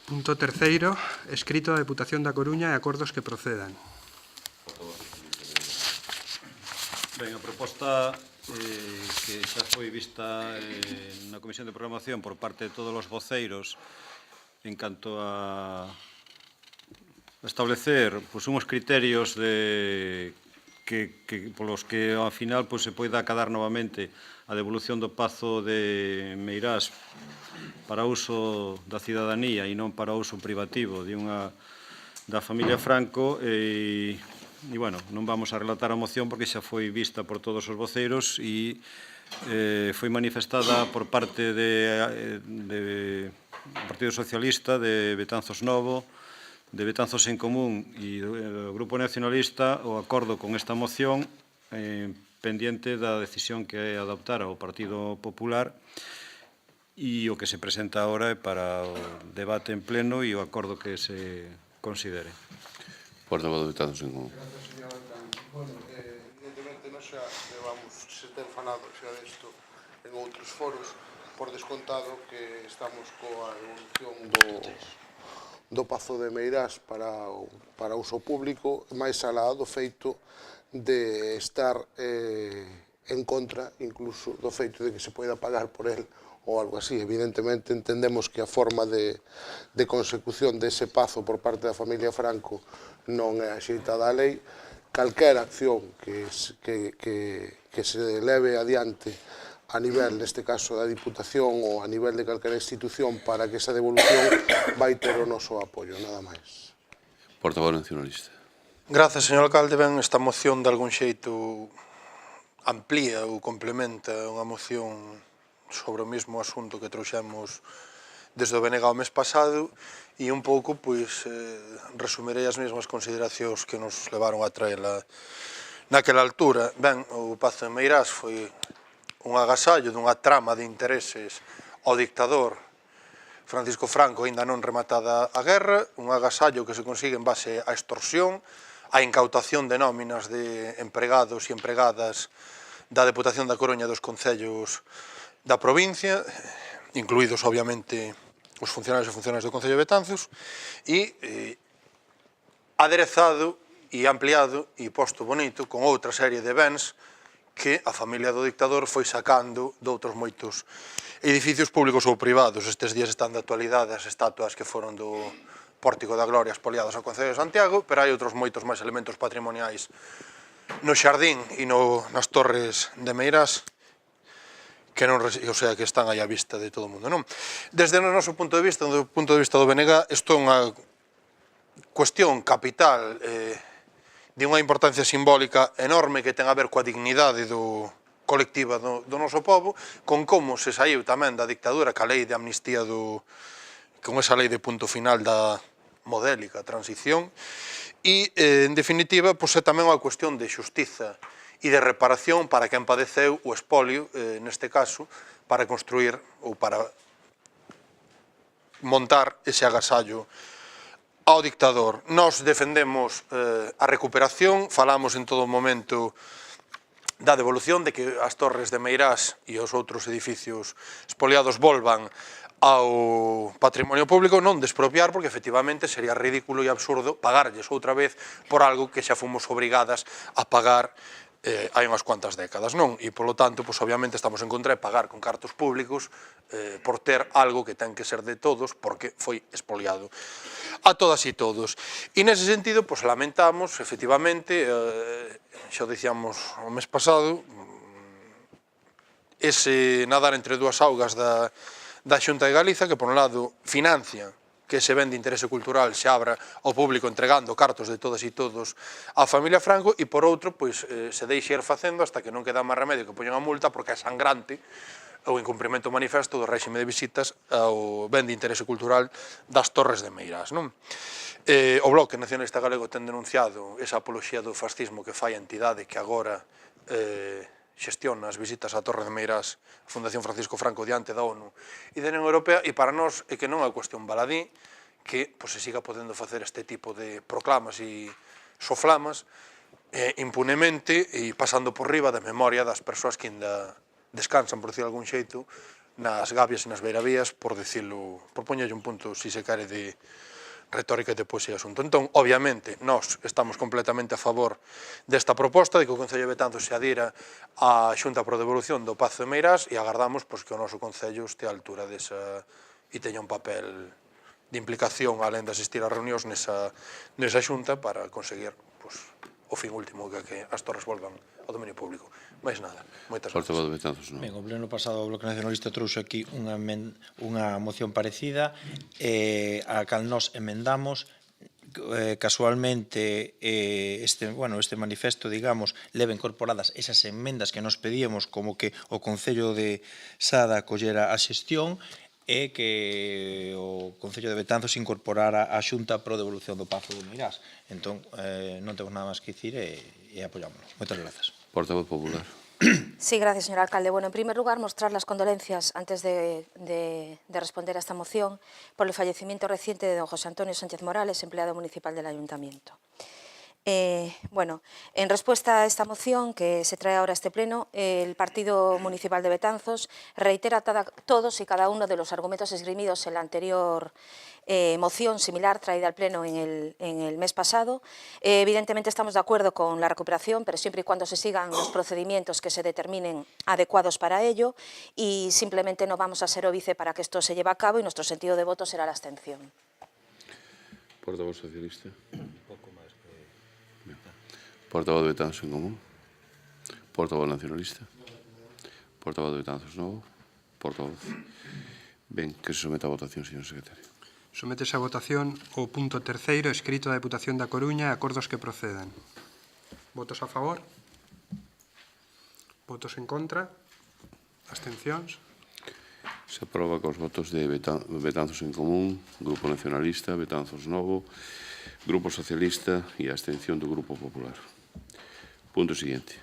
Punto terceiro, escrito da Deputación da Coruña e acordos que procedan. Ben, a proposta que xa foi vista na Comisión de Programación por parte de todos os voceiros en canto a establecer uns criterios polos que ao final se poida acadar novamente a devolución do Pazo de Meirás para uso da cidadanía e non para uso privativo da familia Franco e, bueno, non vamos a relatar a moción porque xa foi vista por todos os voceiros e foi manifestada por parte do Partido Socialista, de Betanzos Novo, de Betanzos en Común e do Grupo Nacionalista o acordo con esta moción pendiente da decisión que adoptara o Partido Popular e o que se presenta agora é para o debate en pleno e o acordo que se considere. Portavoz de Betanzos en Común. Gracias, señor alcalde. Bueno, evidentemente nós xa levamos, se ten falado xa desto en outros foros, por descontado que estamos coa evolución do Pazo de Meirás para uso público, máis alá do feito de estar en contra, incluso, do feito de que se poida pagar por el ou algo así. Evidentemente entendemos que a forma de consecución dese pazo por parte da familia Franco non é axeitada a lei. Calquera acción que se leve adiante a nivel, neste caso, da Diputación ou a nivel de calquera institución para que esa devolución vai ter o noso apoio, nada máis. Portavoz nacionalista. Grazas, señor alcalde. Ben, esta moción de algún xeito amplía ou complementa unha moción sobre o mesmo asunto que trouxemos desde o BNG o mes pasado e un pouco, pois, resumirei as mesmas consideracións que nos levaron a traela naquela altura. Ben, o Pazo de Meirás foi un agasallo dunha trama de intereses ao dictador Francisco Franco aínda non rematada a guerra, un agasallo que se consigue en base á extorsión, á incautación de nóminas de empregados e empregadas da Deputación da Coruña dos concellos da provincia, incluídos, obviamente, os funcionarios e funcionarias do Concello de Betanzos, e aderezado e ampliado e posto bonito con outra serie de bens que a familia do dictador foi sacando de outros moitos edificios públicos ou privados. Estes días están de actualidade as estatuas que foron do Pórtico da Gloria expoliadas ao Concello de Santiago, pero hai outros moitos máis elementos patrimoniais no Xardín e nas Torres de Meirás que non, o sea, que están aí á vista de todo o mundo, non? Desde o noso punto de vista, do punto de vista do BNG, isto é unha cuestión capital de unha importancia simbólica enorme que ten a ver coa dignidade colectiva do noso povo, con como se saiu tamén da dictadura, ca lei de amnistía con esa lei de punto final da modélica transición, e, en definitiva, é tamén unha cuestión de xustiza e de reparación para quen padeceu o espolio, neste caso, para construir ou para montar ese agasallo ao dictador. Nós defendemos a recuperación, falamos en todo momento da devolución, de que as Torres de Meirás e os outros edificios expoliados volvan ao patrimonio público, non despropiar, porque efectivamente sería ridículo e absurdo pagarlles outra vez por algo que xa fomos obrigadas a pagar hai unhas cuantas décadas, non? E, polo tanto, obviamente estamos en contra de pagar con cartos públicos por ter algo que ten que ser de todos porque foi expoliado a todas e todos. E nese sentido, lamentamos, efectivamente, xa o dicíamos o mes pasado, ese nadar entre dúas augas da Xunta de Galiza, que por un lado financia que ese ben de interese cultural se abra ao público entregando cartos de todas e todos á familia Franco e por outro, se deixe ir facendo hasta que non queda máis remedio que poñan a multa porque é sangrante o incumprimento manifesto do réxime de visitas ao ben de interese cultural das Torres de Meirás, non? O Bloque Nacionalista Galego ten denunciado esa apoloxía do fascismo que fai a entidade que agora xestiona as visitas á Torre de Meirás, a Fundación Francisco Franco, diante da ONU e da Unión Europea, e para nós é que non é cuestión baladí que se siga podendo facer este tipo de proclamas e soflamas impunemente e pasando por riba da memoria das persoas que ainda descansan, por decir algún xeito, nas gabias e nas beiravías, por poñerlle un punto, si se quere, de retórica e de poesía asunto. Entón, obviamente, nós estamos completamente a favor desta proposta de que o Concello de Betanzos se adira á Xunta por devolución do Pazo de Meirás e agardamos que o noso Concello este á altura desa e teña un papel de implicación, alén de asistir a reunións nesa xunta para conseguir o fin último, que as torres volvan ao dominio público. Mais nada, moitas gracias. Portavoz de Betanzos Novo. Ben, o pleno pasado o Bloque Nacionalista trouxe aquí unha moción parecida a cal nós emendamos. Casualmente este manifesto, digamos, leva incorporadas esas emendas que nos pedíamos, como que o Concello de Sada collera a xestión e que o Concello de Betanzos incorporara a Xunta pro devolución do Pazo de Meirás. Entón, non temos nada máis que dicir e apoiámoslo. Moitas grazas. Portavoz Popular. Sí, gracias, señor alcalde. Bueno, en primer lugar, mostrar las condolencias, antes de responder a esta moción, por el fallecimiento reciente de don José Antonio Sánchez Morales, empleado municipal del Ayuntamiento. Bueno, en respuesta a esta moción que se trae ahora a este pleno, el Partido Municipal de Betanzos reitera todos y cada uno de los argumentos esgrimidos en la anterior moción similar traída al pleno en el mes pasado. Evidentemente estamos de acuerdo con la recuperación, pero siempre y cuando se sigan los procedimientos que se determinen adecuados para ello, y simplemente no vamos a ser óbice para que esto se lleve a cabo, y nuestro sentido de voto será la abstención. Portavoz Socialista. Portavoz de Betanzos en Común. Portavoz Nacionalista. Portavoz de Betanzos Novo. Portavoz. Ben, que se someta a votación, señor secretario. Sométese a votación o punto terceiro escrito da Deputación da Coruña e acordos que procedan. Votos a favor? Votos en contra? Abstencións? Se aproba cos votos de Betanzos en Común, Grupo Nacionalista, Betanzos Novo, Grupo Socialista e a abstención do Grupo Popular. Punto siguiente.